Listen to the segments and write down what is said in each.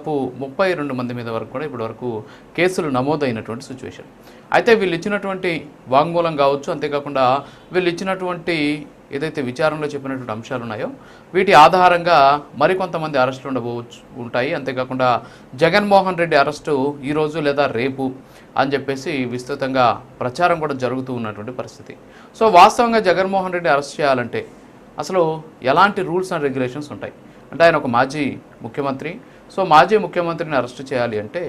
దాదాపు 32 మంది మీద వరకు కూడా ఇప్పటి వరకు కేసులు నమోదైనటువంటి సిచ్యువేషన్. అయితే వీళ్ళు ఇచ్చినటువంటి వాంగ్మూలం కావచ్చు, అంతేకాకుండా వీళ్ళు ఇచ్చినటువంటి ఏదైతే విచారణలో చెప్పినటువంటి అంశాలు ఉన్నాయో వీటి ఆధారంగా మరికొంతమంది అరెస్టులు ఉంటాయి. అంతేకాకుండా జగన్మోహన్ రెడ్డి అరెస్టు ఈరోజు లేదా రేపు అని చెప్పేసి విస్తృతంగా ప్రచారం కూడా జరుగుతూ ఉన్నటువంటి పరిస్థితి. సో వాస్తవంగా జగన్మోహన్ రెడ్డి అరెస్ట్ చేయాలంటే అసలు ఎలాంటి రూల్స్ అండ్ రెగ్యులేషన్స్ ఉంటాయి అంటే ఆయన ఒక మాజీ ముఖ్యమంత్రి. సో మాజీ ముఖ్యమంత్రిని అరెస్ట్ చేయాలి అంటే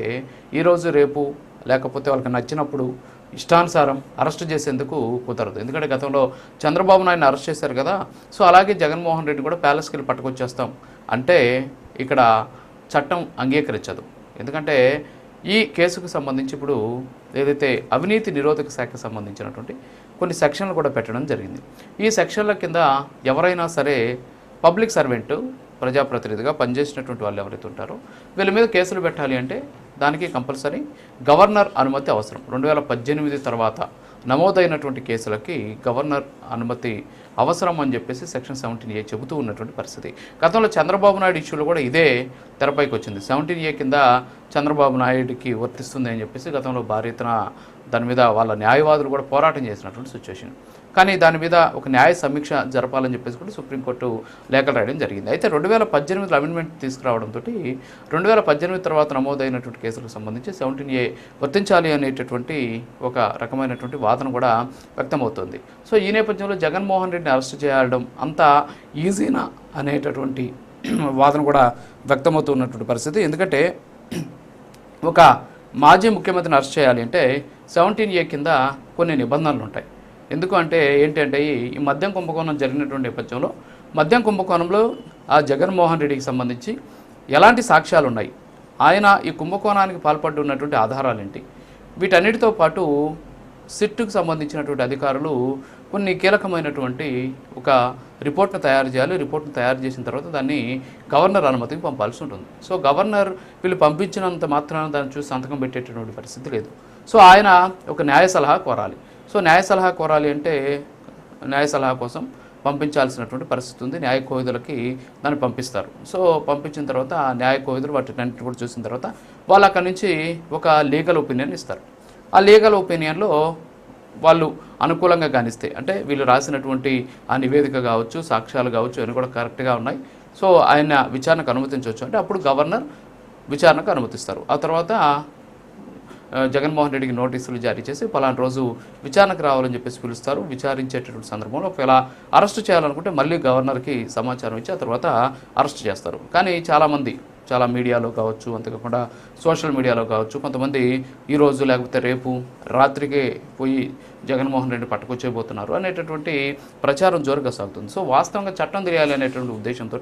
ఈరోజు రేపు లేకపోతే వాళ్ళకి నచ్చినప్పుడు ఇష్టానుసారం అరెస్ట్ చేసేందుకు కుదరదు. ఎందుకంటే గతంలో చంద్రబాబు నాయుడిని అరెస్ట్ చేశారు కదా. సో అలాగే జగన్మోహన్ రెడ్డి కూడా ప్యాలెస్కి వెళ్ళి పట్టుకొచ్చేస్తాం అంటే ఇక్కడ చట్టం అంగీకరించదు. ఎందుకంటే ఈ కేసుకు సంబంధించి ఇప్పుడు ఏదైతే అవినీతి నిరోధక శాఖకు సంబంధించినటువంటి కొన్ని సెక్షన్లు కూడా పెట్టడం జరిగింది. ఈ సెక్షన్ల కింద ఎవరైనా సరే పబ్లిక్ సర్వెంట్ ప్రజాప్రతినిధిగా పనిచేసినటువంటి వాళ్ళు ఎవరైతే ఉంటారో వీళ్ళ మీద కేసులు పెట్టాలి అంటే దానికి కంపల్సరీ గవర్నర్ అనుమతి అవసరం. 2018 తర్వాత నమోదైనటువంటి కేసులకి గవర్నర్ అనుమతి అవసరం అని చెప్పేసి సెక్షన్ 17A చెబుతూ ఉన్నటువంటి పరిస్థితి. గతంలో చంద్రబాబు నాయుడు ఇష్యూలో కూడా ఇదే తెరపైకి వచ్చింది. 17A కింద చంద్రబాబు నాయుడికి వర్తిస్తుంది అని చెప్పేసి గతంలో భారీ ఎత్తున దాని మీద వాళ్ళ న్యాయవాదులు కూడా పోరాటం చేసినటువంటి సిచ్యువేషన్. కానీ దాని మీద ఒక న్యాయ సమీక్ష జరపాలని చెప్పేసి కూడా సుప్రీంకోర్టు లేఖలు రాయడం జరిగింది. అయితే 2018లో అమెండ్మెంట్ తీసుకురావడంతో 2018 తర్వాత నమోదైనటువంటి కేసులకు సంబంధించి 17A వర్తించాలి అనేటటువంటి ఒక రకమైనటువంటి వాదన కూడా వ్యక్తమవుతుంది. సో ఈ నేపథ్యంలో జగన్మోహన్ రెడ్డిని అరెస్ట్ చేయడం అంత ఈజీనా అనేటటువంటి వాదన కూడా వ్యక్తమవుతున్నటువంటి పరిస్థితి. ఎందుకంటే ఒక మాజీ ముఖ్యమంత్రిని అరెస్ట్ చేయాలి అంటే 17A కింద కొన్ని నిబంధనలు ఉంటాయి. ఎందుకు అంటే ఏంటంటే ఈ మద్యం కుంభకోణం జరిగినటువంటి నేపథ్యంలో మద్యం కుంభకోణంలో ఆ జగన్మోహన్ రెడ్డికి సంబంధించి ఎలాంటి సాక్ష్యాలు ఉన్నాయి, ఆయన ఈ కుంభకోణానికి పాల్పడి ఉన్నటువంటి ఆధారాలు ఏంటి, వీటన్నిటితో పాటు సిట్టుకు సంబంధించినటువంటి అధికారులు కొన్ని కీలకమైనటువంటి ఒక రిపోర్ట్ను తయారు చేయాలి. రిపోర్ట్ను తయారు చేసిన తర్వాత దాన్ని గవర్నర్ అనుమతికి పంపాల్సి ఉంటుంది. సో గవర్నర్ వీళ్ళు పంపించినంత మాత్రాన దాన్ని చూసి సంతకం పెట్టేటటువంటి పరిస్థితి లేదు. సో ఆయన ఒక న్యాయ సలహా కోరాలి. సో న్యాయ సలహా కోరాలి అంటే న్యాయ సలహా కోసం పంపించాల్సినటువంటి పరిస్థితి ఉంది. న్యాయ కోవిదులకి దాన్ని పంపిస్తారు. సో పంపించిన తర్వాత ఆ న్యాయ కోవిదులు వాటిని కూడా చూసిన తర్వాత వాళ్ళు అక్కడి నుంచి ఒక లీగల్ ఒపీనియన్ ఇస్తారు. ఆ లీగల్ ఒపీనియన్లో వాళ్ళు అనుకూలంగా కానిస్తే అంటే వీళ్ళు రాసినటువంటి ఆ నివేదిక కావచ్చు, సాక్ష్యాలు కావచ్చు అవి కూడా కరెక్ట్గా ఉన్నాయి, సో ఆయన విచారణకు అనుమతించవచ్చు అంటే అప్పుడు గవర్నర్ విచారణకు అనుమతిస్తారు. ఆ తర్వాత జగన్మోహన్ రెడ్డికి నోటీసులు జారీ చేసి పలానా రోజు విచారణకు రావాలని చెప్పేసి పిలుస్తారు. విచారించేటటువంటి సందర్భంలో ఒకవేళ అరెస్ట్ చేయాలనుకుంటే మళ్ళీ గవర్నర్కి సమాచారం ఇచ్చి ఆ తర్వాత అరెస్ట్ చేస్తారు. కానీ చాలా మీడియాలో కావచ్చు, అంతేకాకుండా సోషల్ మీడియాలో కావచ్చు కొంతమంది ఈరోజు లేకపోతే రేపు రాత్రికే పోయి జగన్మోహన్ రెడ్డి పట్టుకొచ్చేయబోతున్నారు అనేటటువంటి ప్రచారం జోరుగా సాగుతుంది. సో వాస్తవంగా చట్టం తెలియాలి అనేటువంటి ఉద్దేశంతో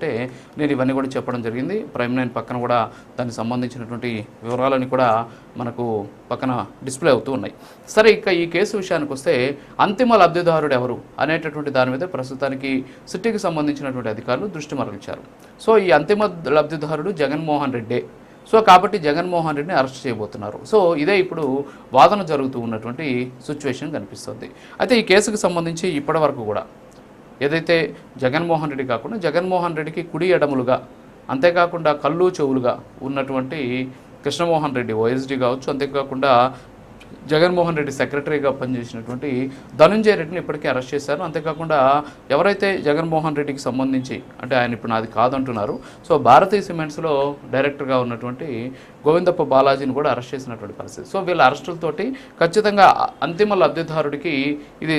నేను ఇవన్నీ కూడా చెప్పడం జరిగింది. ప్రైమ్ లైన్ పక్కన కూడా దానికి సంబంధించినటువంటి వివరాలని కూడా మనకు పక్కన డిస్ప్లే అవుతూ ఉన్నాయి. సరే, ఇక ఈ కేసు విషయానికి వస్తే అంతిమ లబ్ధిదారుడు ఎవరు అనేటటువంటి దాని మీద ప్రస్తుతానికి సిట్టికి సంబంధించినటువంటి అధికారులు దృష్టి మరల్చారు. సో ఈ అంతిమ లబ్ధిదారుడు జగన్మోహన్ రెడ్డే. సో కాబట్టి జగన్మోహన్ రెడ్డిని అరెస్ట్ చేయబోతున్నారు. సో ఇదే ఇప్పుడు వాదన జరుగుతూ ఉన్నటువంటి సిచ్యువేషన్ కనిపిస్తుంది. అయితే ఈ కేసుకు సంబంధించి ఇప్పటి వరకు కూడా ఏదైతే జగన్మోహన్ రెడ్డి కాకుండా జగన్మోహన్ రెడ్డికి కుడి ఎడములుగా అంతేకాకుండా కళ్ళు చెవులుగా ఉన్నటువంటి కృష్ణమోహన్ రెడ్డి ఓఎస్డీ కావచ్చు, అంతేకాకుండా జగన్మోహన్ రెడ్డి సెక్రటరీగా పనిచేసినటువంటి ధనుంజయ రెడ్డిని ఇప్పటికే అరెస్ట్ చేశారు. అంతేకాకుండా ఎవరైతే జగన్మోహన్ రెడ్డికి సంబంధించి అంటే ఆయన ఇప్పుడు నాది కాదంటున్నారు, సో భారతీయ సిమెంట్స్లో డైరెక్టర్గా ఉన్నటువంటి గోవిందప్ప బాలాజీని కూడా అరెస్ట్ చేసినటువంటి పరిస్థితి. సో వీళ్ళ అరెస్టులతోటి ఖచ్చితంగా అంతిమ లబ్ధిదారుడికి ఇది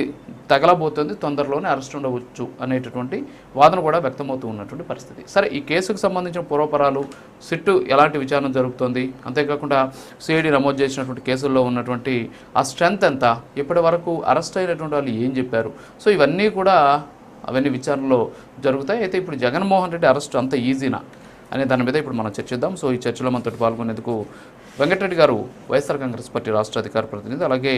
తగలబోతుంది, తొందరలోనే అరెస్ట్ ఉండవచ్చు అనేటటువంటి వాదన కూడా వ్యక్తమవుతూ ఉన్నటువంటి పరిస్థితి. సరే, ఈ కేసుకు సంబంధించిన పూర్వపరాలు, సిట్టు ఎలాంటి విచారణ జరుగుతుంది, అంతేకాకుండా సిఐడి నమోదు చేసినటువంటి కేసుల్లో ఉన్నటువంటి ఆ స్ట్రెంత్ ఎంత, ఇప్పటి వరకు అరెస్ట్ అయినటువంటి వాళ్ళు ఏం చెప్పారు, సో ఇవన్నీ కూడా అవన్నీ విచారణలో జరుగుతాయి. అయితే ఇప్పుడు జగన్మోహన్ రెడ్డి అరెస్ట్ అంత ఈజీనా అనే దాని మీద ఇప్పుడు మనం చర్చిద్దాం. సో ఈ చర్చలో మనతో పాల్గొనేందుకు వెంకటరెడ్డి గారు వైఎస్ఆర్ కాంగ్రెస్ పార్టీ రాష్ట్ర అధికార ప్రతినిధి, అలాగే